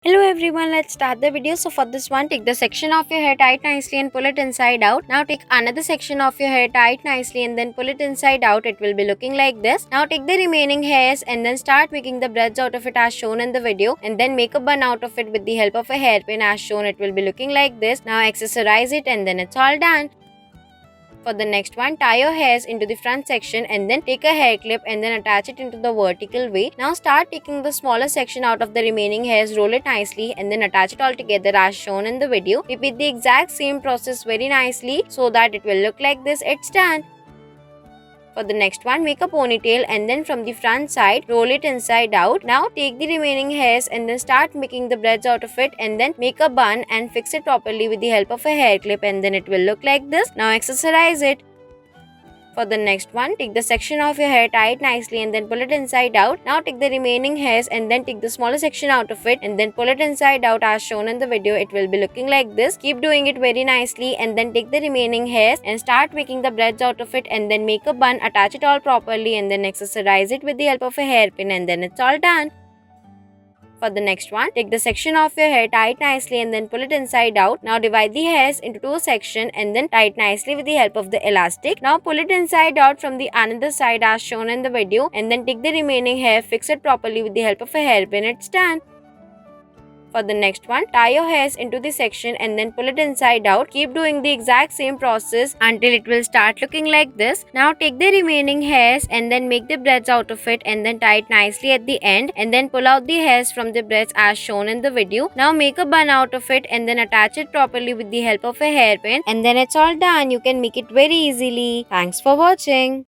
Hello everyone, let's start the video. So for this one, take the section of your hair tight nicely and pull it inside out. Now take another section of your hair tight nicely and then pull it inside out. It will be looking like this. Now take the remaining hairs and then start making the braids out of it as shown in the video, and then make a bun out of it with the help of a hairpin as shown. It will be looking like this. Now accessorize it and then it's all done. For the next one, tie your hairs into the front section and then take a hair clip and then attach it into the vertical way. Now start taking the smaller section out of the remaining hairs, roll it nicely and then attach it all together as shown in the video. Repeat the exact same process very nicely so that it will look like this. It's done. For the next one, make a ponytail and then from the front side, roll it inside out. Now take the remaining hairs and then start making the braids out of it and then make a bun and fix it properly with the help of a hair clip, and then it will look like this. Now accessorize it. For the next one, take the section of your hair tight nicely and then pull it inside out. Now take the remaining hairs and then take the smaller section out of it and then pull it inside out as shown in the video. It will be looking like this. Keep doing it very nicely and then take the remaining hairs and start making the braids out of it and then make a bun, attach it all properly and then accessorize it with the help of a hairpin, and then it's all done. For the next one, take the section of your hair tight nicely and then pull it inside out. Now divide the hairs into two sections and then tie it nicely with the help of the elastic. Now pull it inside out from the another side as shown in the video and then take the remaining hair, fix it properly with the help of a hairpin. It's done. For the next one, tie your hairs into the section and then pull it inside out. Keep doing the exact same process until it will start looking like this. Now take the remaining hairs and then make the braids out of it and then tie it nicely at the end and then pull out the hairs from the braids as shown in the video. Now make a bun out of it and then attach it properly with the help of a hairpin, and then it's all done. You can make it very easily. Thanks for watching.